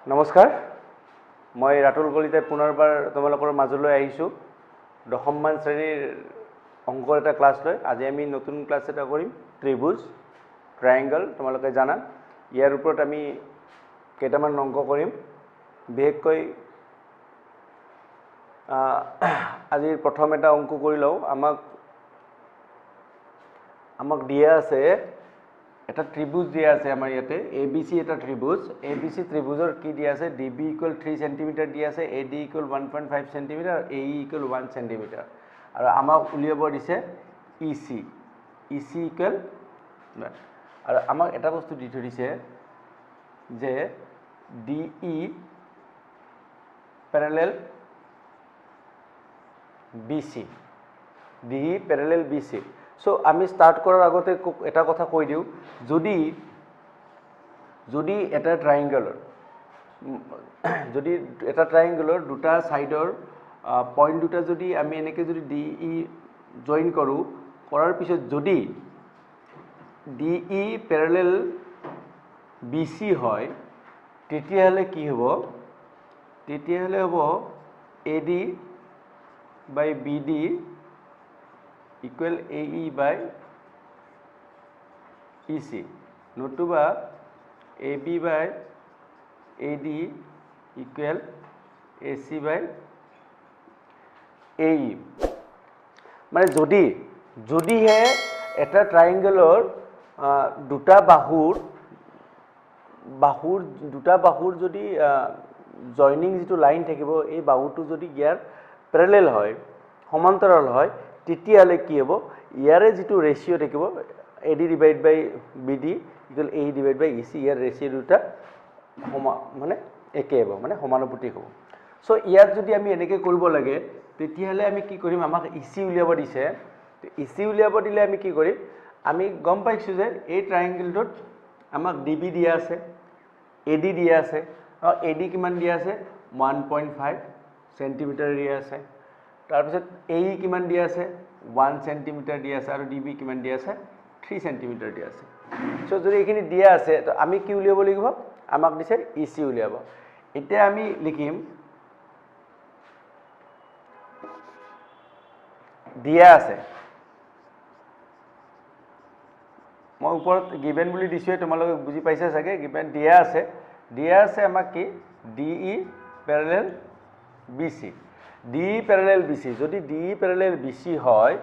নমস্কাৰ মই ৰাতুল কলিতাই পুনৰবাৰ তোমালোকৰ মাজলৈ আহিছো দশমমান শ্ৰেণীৰ অংকৰ এটা ক্লাছ লৈ আজি আমি নতুন ক্লাছ এটা কৰিম ত্ৰিভুজ ট্ৰায়াঙ্গল তোমালোকে জানা ইয়াৰ ওপৰত আমি কেইটামান অংক কৰিম বিশেষকৈ আজি প্ৰথম এটা অংক কৰি লও আমাক দিয়া আছে এটা ত্ৰিভুজ দিয়া আছে আমাৰ ইয়াতে ABC এটা ত্ৰিভুজ ABC ত্ৰিভুজৰ কি দিয়া আছে DB = 3 cm দিয়া আছে AD = 1.5 cm আৰু AE = 1 cm আৰু আমাক উলিয়াব দিছে EC আৰু আমাক এটা বস্তু দি থৈছে যে DE parallel BC DE parallel BC So, আমি স্টার্ট করার আগতে এটা কথা কই দিও যদি এটা ট্ৰায়াঙ্গেলৰ দুটা সাইডৰ পয়েন্ট দুটা যদি আমি এনেকে যদি DE জয়েন কৰাৰ পিছত যদি DE প্যারালাল BC হয় তেতিয়াহলে কি হ'ব তেতিয়াহলে হ'ব AD by BD equal AE by EC নতুবা AB by AD equal AC by AE মানে যদিহে এটা ট্ৰায়াঙ্গেলৰ দুটা বাহুৰ যদি জয়নিং যেটো লাইন থাকিব এই বাহুটো যদি ইয়াৰ প্যাৰালাল হয় সমান্তৰাল হয় তেতিয়ালে কি হ'ব ইয়াৰে যেটো ৰেশিও থাকিব AD / BD = AE / EC ইয়াৰ ৰেশিও দুটা মানে একে হ'ব মানে সমানুপাতিক হ'ব সো ইয়াত যদি আমি এনেকে কৰিব লাগে তেতিয়ালে আমি কি কৰিম আমাক EC উলিয়াব দিছে তো EC উলিয়াব দিলে আমি কি কৰিম আমি গম পাইছো যে এই ট্ৰায়াঙ্গেলটোত আমাক DB দিয়া আছে AD দিয়া আছে আৰু AD কিমান দিয়া আছে 1.5 cm দিয়া আছে তাৰ পিছত AE কিমান দিয়া আছে 1 cm দিয়া আছে আৰু DB কিমান দিয়া আছে 3 cm দিয়া আছে সো যদি এখিনি দিয়া আছে তো আমি কি উলিয়াব লাগিব আমাক দিছে EC উলিয়াব এতিয়া আমি লিখিম দিয়া আছে মই ওপৰত গিভেন বুলি দিছো তোমালোকে বুজি পাইছা চাগে গিভেন দিয়া আছে আমাক কি DE parallel BC DE parallel BC যদি DE parallel BC হয়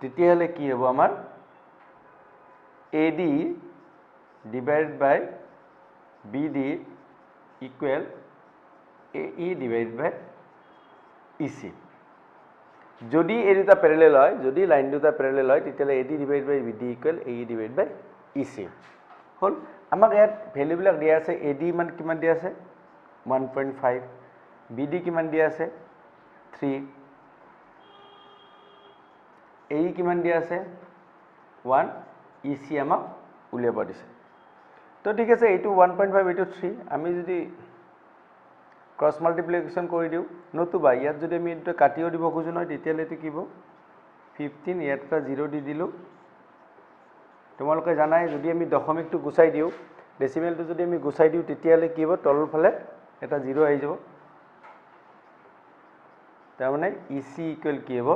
তেতিয়াহলে কি হ'ব আমাৰ AD divided by BD equal AE divided by EC যদি এই দুটা প্যারালাল হয় যদি লাইন দুটা প্যারালাল হয় তেতিয়ালে AD divided by BD equal AE divided by EC হল আমাক ইয়াত ভ্যালু বিলাক দিয়া আছে AD মান কিমান দিয়া আছে 1.5 BD কিমান দিয়া আছে 3 AE কিমান দিয়া আছে 1 EC আমাক উলিয়াব দিছে তো ঠিক আছে এইটো 1.5 এইটো 3 আমি যদি ক্রস মাল্টিপ্লিকেশন কৰি দিও নতুবা ইয়াত যদি আমি এটা কাটিও দিব খুজো নহয় তেতিয়ালে কি হ'ব 15 ইয়াত এটা 0 দি দিলো তোমালোকে জানাই যদি আমি দশমিকটো গুছাই দিও ডেসিমেলটো যদি আমি গুছাই দিও তেতিয়ালে কি হ'ব তলৰ ফালে এটা 0 আহি যাব তাৰ মানে EC ইকুৱেল কি হ'ব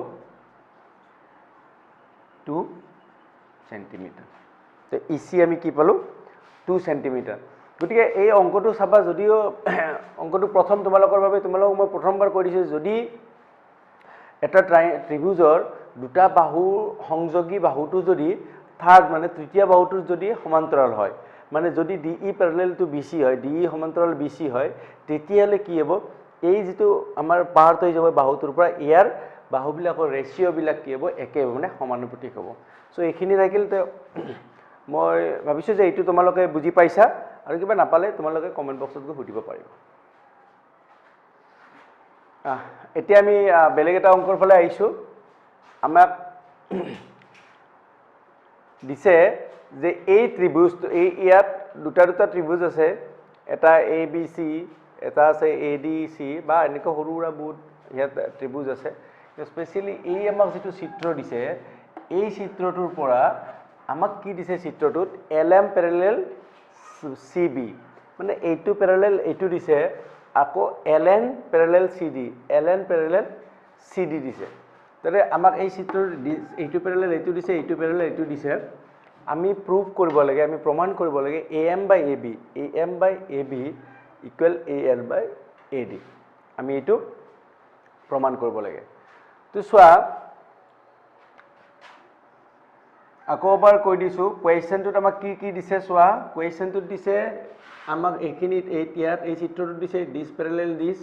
2 cm তো EC আমি কি পালো 2 cm গতিকে এই অঙ্কটো চাবা যদিও অঙ্কটো প্ৰথম তোমালোকৰ বাবে মই প্ৰথমবাৰ কৈ দিছো যদি এটা ত্ৰিভুজৰ দুটা বাহু সংযোগী বাহুটো যদি থাৰ্ড মানে তৃতীয় বাহুটো যদি সমান্তৰাল হয় মানে যদি DE parallel to BC হয় DE সমান্তৰাল BC হয় তেতিয়ালে কি হ'ব এই যেটো আমাৰ পাৰ্ট হৈ যাব বাহুটোৰ পৰা ইয়াৰ বাহুবিলাকৰ ৰেশিও বিলাক কি হ'ব একে মানে সমানুপাতিক হ'ব সো এইখিনি থাকিল তে মই ভাবিছো যে এইটো তোমালোকে বুজি পাইছা আৰু কিবা নাপালে তোমালোকে কমেন্ট বক্সত গৈ সুধিব পাৰিবা এতিয়া আমি বেলেগ এটা অংকৰ ফালে আহিছো আমাক দিছে যে এই ত্ৰিভুজটো এই ইয়াত দুটা ত্ৰিভুজ আছে এটা ABC এটা আছে ADC বা এনেকৈ সৰুৰা বহুত ইয়াত ত্ৰিভুজ আছে স্পেশালি এই আমাক যেটো চিত্ৰ দিছে এই চিত্ৰটোৰ পৰা আমাক কি দিছে চিত্ৰটোত LM parallel CB মানে এইটো প্যাৰেলেল এইটো দিছে আকৌ ln প্যাৰেলেল cd ln প্যাৰেলেল cd দিছে তাৰে আমাক এই চিত্ৰৰ এইটো প্যাৰেলেল এইটো দিছে এইটো প্যাৰেলেল এইটো দিছে আমি প্ৰুভ কৰিব লাগে আমি প্ৰমাণ কৰিব লাগে am by ab equal al by ad আমি এইটো প্ৰমাণ কৰিব লাগে তো চোৱা আকৌ এবাৰ কৈ দিছো কোৱেশ্চনটোত আমাক কি কি দিছে চোৱা কোৱেশ্চনটোত দিছে আমাক এইখিনিত ইয়াত এই চিত্ৰটোত দিছে this parallel this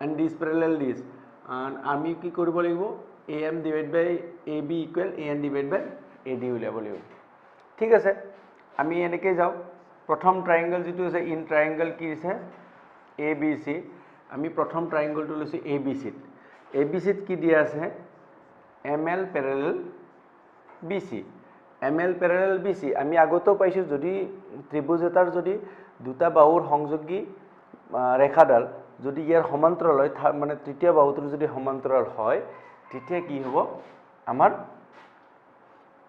and this parallel this and আমি কি কৰিব লাগিব am divided by ab equal an divided by ad উলিয়াব লাগিব ঠিক আছে আমি এনেকৈ যাওঁ প্ৰথম ট্ৰায়াঙ্গল যেটো আছে ইন ট্ৰায়াঙ্গল কি আছে abc আমি প্ৰথম ট্ৰায়াঙ্গলটো লৈছো abc ত কি দিয়া আছে ml parallel bc ml parallel bc আমি আগতেও পাইছো যদি ত্ৰিভুজ এটাৰ যদি দুটা বাহুৰ সংযোগী ৰেখাডাল যদি ইয়াৰ সমান্তৰাল হয় মানে তৃতীয় বাহুটোৰ যদি সমান্তৰাল হয় তেতিয়া কি হ'ব আমাৰ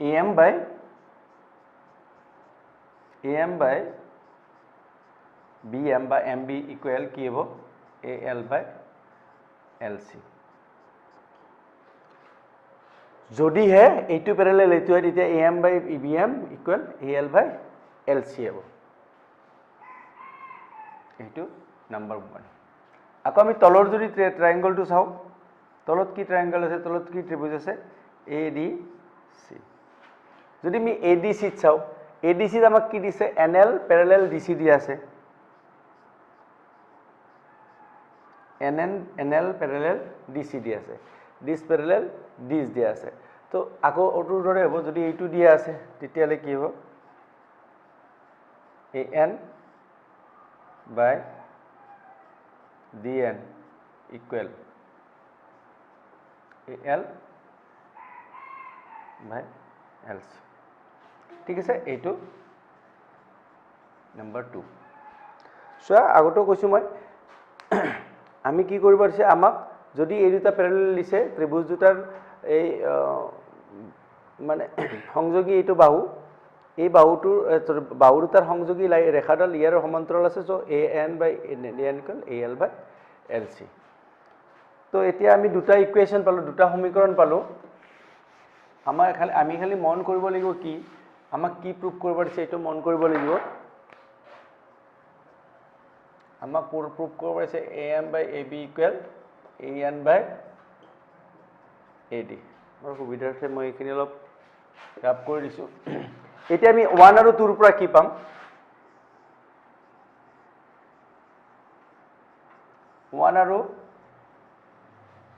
am by bm বা mb ইকুৱেল কি হ'ব al by lc যদিহে এইটো প্যাৰেলেল এইটো হয় তেতিয়া am by bm equal al by lc হ'ব এইটো নাম্বাৰ 1 আকৌ আমি তলৰ যদি ট্ৰায়াঙ্গলটো চাও তলত কি ট্ৰায়াঙ্গল আছে তলত কি ত্ৰিভুজ আছে adc যদি আমি adc ত চাও adc ত আমাক কি দিছে nl প্যাৰেলেল dc দিয়া আছে nl প্যাৰেলেল dc দিয়া আছে dis প্যাৰেলেল dis দিয়া আছে তো আকৌ ওটোৰ দৰে হ'ব যদি এইটো দিয়া আছে তেতিয়ালে কি হ'ব an by dn equal al by lc ঠিক আছে এইটো নাম্বাৰ 2 সো আগতো কৈছো মই আমি কি কৰিব আছে আমাক যদি এই দুটা প্যাৰেলেল দিছে ত্ৰিভুজ দুটাৰ এই মানে সংযোগী এইটো বাহু এই বাহুটোৰ বাহু দুটাৰ সংযোগী ৰেখাডাল ইয়াৰ সমান্তৰাল আছে so an by dn equal al by lc তো এতিয়া আমি দুটা ইকুৱেশ্যন পালো দুটা সমীকৰণ পালো আমি খালি মন কৰিব লাগিব কি আমাক কি প্ৰুভ কৰিব দিছে এটো মন কৰিব লাগিব আমাক প্ৰুভ কৰিব দিছে am by ab equal an by ad মোৰ সুবিধাৰ্থে মই এইখিনি অলপ ৰাপ কৰি দিছো এতিয়া আমি 1 আৰু 2 ৰ পৰা কি পাম 1 আৰু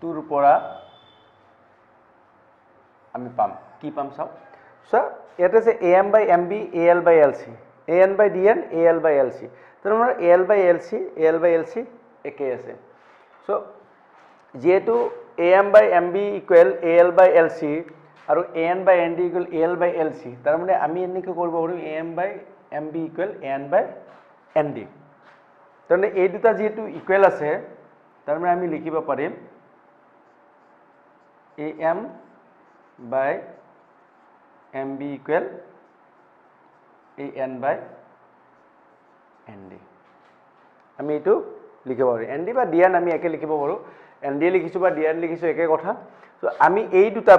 2 ৰ পৰা আমি পাম কি পাম চাও সো এটা আছে am by mb al by lc an by dn al by lc तर আমাৰ al by lc একে আছে সো যেহেতু am by mb equal al by lc আৰু an by nd equal al by lc তাৰ মানে আমি এনেকৈ কৰিব পাৰো am by mb equal an by nd তাৰমানে এই দুটা যেহেতু ইকুৱেল আছে তাৰ মানে আমি লিখিব পাৰিম am by mb equal an by nd আমি এটো লিখিব পাৰো nd বা dn আমি একে লিখিব পাৰো nd লিখিছো বা dn লিখিছো একে কথা তো আমি এই দুটা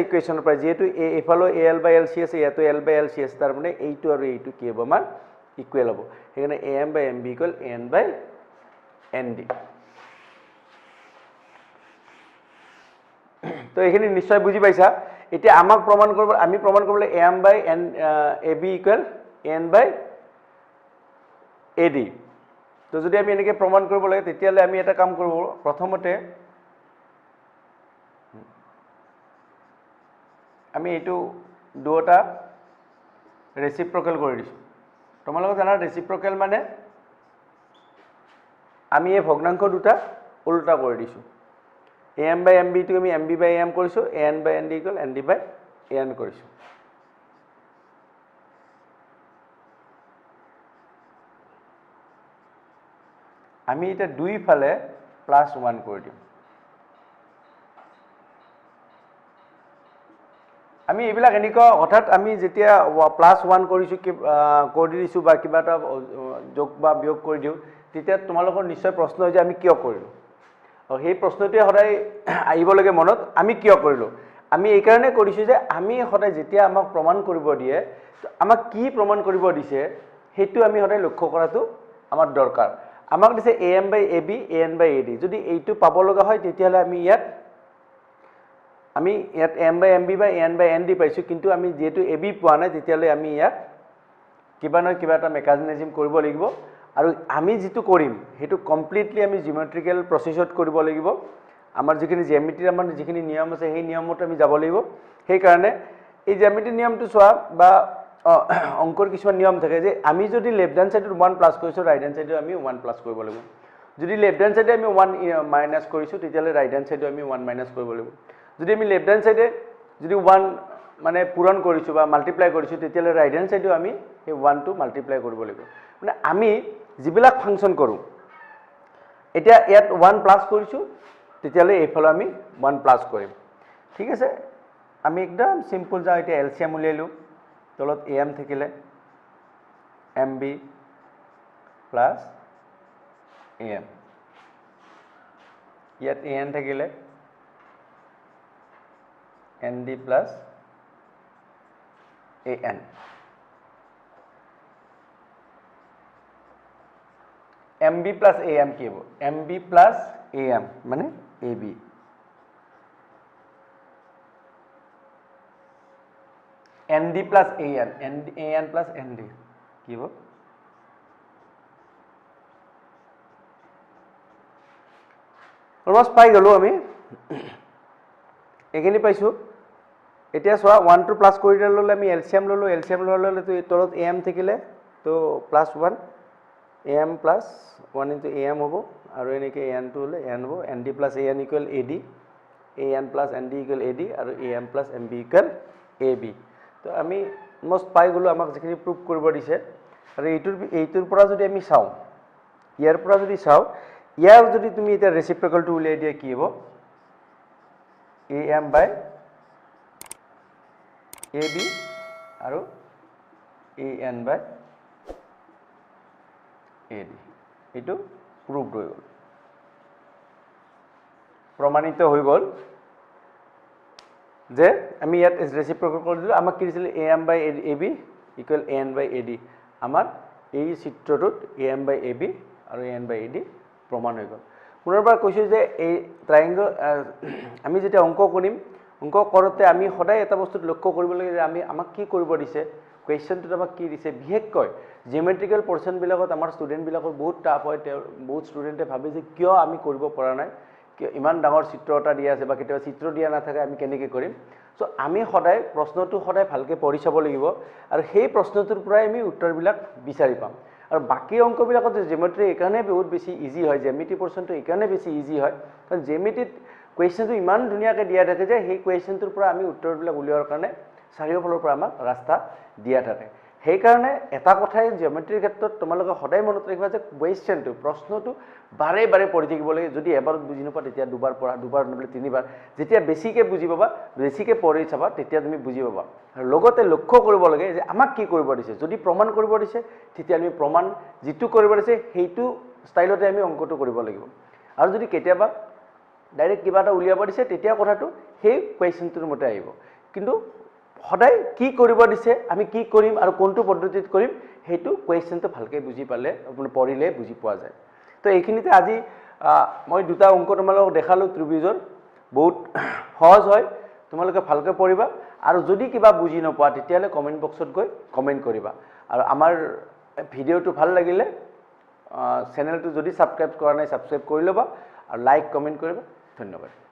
ইকুৱেশ্যনৰ পৰা যেহেতু এফালো al by lc আছে ইয়াতো l by lc আছে তাৰ মানে এইটো আৰু এইটো কি হ'ব আমাৰ ইকুৱেল হ'ব সেইকাৰণে am by mb equal an by nd তো এইখিনি নিশ্চয় বুজি পাইছা এতিয়া আমাক প্ৰমাণ কৰিব আমি প্ৰমাণ কৰিবলৈ am by ab equal n by ad তো যদি আমি এনেকৈ প্ৰমাণ কৰিব লাগে তেতিয়ালে আমি এটা কাম কৰিব প্ৰথমতে আমি এইটো দুটা ৰেচিপ্ৰকেল কৰি দিছো তোমালোকে জানা ৰেচিপ্ৰকেল মানে আমি এই ভগ্নাংশ দুটা উল্টা কৰি দিছো am by mb টো আমি mb by am কৰিছো an by nd equal nd by an কৰিছো আমি এটা দুই ফালে +1 কৰি দিম আমি এইবিলাক এনেকুৱা হঠাৎ আমি যেতিয়া +1 কৰিছোঁ কৰি দিছোঁ বা কিবা এটা যোগ বা বিয়োগ কৰি দিওঁ তেতিয়া তোমালোকৰ নিশ্চয় প্ৰশ্ন হয় যে আমি কিয় কৰিলোঁ আৰু সেই প্ৰশ্নটোৱে সদায় আহিব লাগে মনত আমি কিয় কৰিলোঁ আমি এই কাৰণে কৰিছোঁ যে আমি সদায় যেতিয়া আমাক প্ৰমাণ কৰিব দিয়ে আমাক কি প্ৰমাণ কৰিব দিছে সেইটো আমি সদায় লক্ষ্য কৰাটো আমাৰ দৰকাৰ আমাক দিছে am/ab an/ad যদি এইটো পাব লগা হয় তেতিয়াহ'লে আমি ইয়াত m/mb বা n/nd পাইছোঁ কিন্তু আমি যেহেতু ab পোৱা নাই তেতিয়াহ'লে আমি ইয়াত কিবা নহয় কিবা এটা মেকানিজম কৰিব লাগিব আৰু আমি যেটো কৰিম হেতু কমপ্লিটলি আমি জিওমেট্ৰিক্যাল প্ৰসেছত কৰিব লাগিব আমাৰ যিখিনি জ্যামিতিৰ আমাৰ যিখিনি নিয়ম আছে সেই নিয়মত আমি যাব লাগিব সেই কাৰণে এই জ্যামিতিৰ নিয়মটো চোৱা বা অংকৰ কিছুমান নিয়ম থাকে যে আমি যদি লেফট হ্যান্ড সাইডত 1 প্লাস কৰিছো ৰাইট হ্যান্ড সাইডত আমি 1 প্লাস কৰিব লাগিব যদি লেফট হ্যান্ড সাইডে আমি 1 মাইনাস কৰিছো তেতিয়ালে ৰাইট হ্যান্ড সাইডে আমি 1 মাইনাস কৰিব লাগিব যদি আমি লেফট হ্যান্ড সাইডে যদি 1 মানে পূৰণ কৰিছো বা মাল্টিপ্লাই কৰিছো তেতিয়ালে ৰাইট হ্যান্ড সাইডে আমি এই 1 টো মাল্টিপ্লাই কৰিব লাগিব মানে আমি যিবিলাক ফাংচন কৰো এতিয়া ইয়াত 1 প্লাস কৰিছো তেতিয়ালে এইফালে আমি 1 প্লাস কৰিম ঠিক আছে আমি একদম সিম্পল যা এটা এলসিএম উলিয়াইলো তলত am থাকিলে mb প্লাস am ইয়াত an থাকিলে nd plus an mb plus am কি হ'ব mb plus am মানে ab nd plus an plus nd কি হ'ব অলমোস্ট পাই গলো আমি এখিনি পাইছো এতিয়া সোয়া 1 টু প্লাস কৰি ললে আমি এলসিএম ললে তো তলত am থাকিলে তো +1 am plus 1 into am hobo aru enike an to hole n hobo nd plus an equal ad an plus nd equal ad aru am plus mb equal ab to ami most pai golo amak jekhini proof koribo dise aru eitur pora jodi ami saw iar pora jodi saw iar jodi tumi eta reciprocal to ulai dia ki hobo am by ab aru an by ad এটো proofed হৈ গল প্রমাণিত হৈ গল যে আমি ইয়াত reciprocal কৰি দিলো আমাক কি দিছিল am by ab equal an by ad আমাৰ এই চিত্ৰটোত am by ab আৰু an by ad প্ৰমাণ হৈ গল পুনৰবাৰ কৈছো যে এই ট্ৰায়াঙ্গল আমি যেতিয়া অংক কৰিম অংক কৰোতে আমি সদায় এটা বস্তুত লক্ষ্য কৰিব লাগে যে আমি আমাক কি কৰিব দিছে কোৱেশ্চনটো আমাক কি দিছে বিশেষকৈ জিওমেট্ৰিক্যাল পোৰশন বিলাকত আমাৰ স্টুডেন্ট বিলাকৰ বহুত টাফ হয় বহুত স্টুডেন্টে ভাবে যে কিয় আমি কৰিব পৰা নাই কিয় ইমান ডাঙৰ চিত্ৰ এটা দিয়া আছে বা কেতিয়াবা চিত্ৰ দিয়া নাথাকে আমি কেনেকৈ কৰিম সো আমি সদায় প্ৰশ্নটো সদায় ভালকে পঢ়ি চাব লাগিব আৰু সেই প্ৰশ্নটোৰ পৰাই আমি উত্তৰবিলাক বিচাৰি পাম আৰু বাকি অংকবিলাকত জিওমেট্ৰি একাৰণে বহুত বেছি ইজি হয় জ্যামিতি পোৰশনটো একাৰণে বেছি ইজি হয় কাৰণ জ্যামিতিত কোৱেশ্চনটো ইমান ধুনীয়াকৈ দিয়া থাকে যে সেই কোৱেশ্চনটোৰ পৰা আমি উত্তৰবিলাক উলিয়াৰ কাৰণে চাৰিওফালৰ পৰা আমাক ৰাস্তা দিয়া থাকে সেই কাৰণে এটা কথাই জিওমেট্ৰিৰ ক্ষেত্ৰত তোমালোকে সদায় মনত ৰাখিবা যে কোৱেশ্চনটো প্ৰশ্নটো বাৰে বাৰে পঢ়ি থাকিব লাগে যদি এবাৰত বুজি নোপোৱা তেতিয়া দুবাৰ পঢ়া দুবাৰ নহলে তিনিবাৰ যেতিয়া বেছিকৈ বুজি পাবা বেছিকৈ পঢ়ি চাবা তেতিয়া তুমি বুজি পাবা আৰু লগতে লক্ষ্য কৰিব লাগে যে আমাক কি কৰিব দিছে যদি প্ৰমাণ কৰিব দিছে তেতিয়া আমি প্ৰমাণ যেটো কৰিব দিছে সেইটো ষ্টাইলতে আমি অংকটো কৰিব লাগিব আৰু যদি কেতিয়াবা ডাইৰেক্ট কিবা এটা উলিয়াব দিছে তেতিয়া কথাটো সেই কোৱেশ্চনটোৰ মতে আহিব কিন্তু সদায় কি কৰিব দিছে আমি কি কৰিম আৰু কোনটো পদ্ধতিত কৰিম হেতু কোৱেশ্চনটো ভালকৈ বুজি পালে আপুনি পঢ়িলে বুজি পোৱা যায় তো এইখিনিতে আজি মই দুটা অংক তোমালোকক দেখালো ত্ৰিভুজৰ বহুত সহজ হয় তোমালোকে ভালকৈ পঢ়িবা আৰু যদি কিবা বুজি নপোৱা তেতিয়ালে কমেন্ট বক্সত গৈ কমেন্ট কৰিবা আৰু আমাৰ ভিডিওটো ভাল লাগিলে চেনেলটো যদি সাবস্ক্ৰাইব কৰা নাই সাবস্ক্ৰাইব কৰি লবা আৰু লাইক কমেন্ট কৰিবা ধন্যবাদ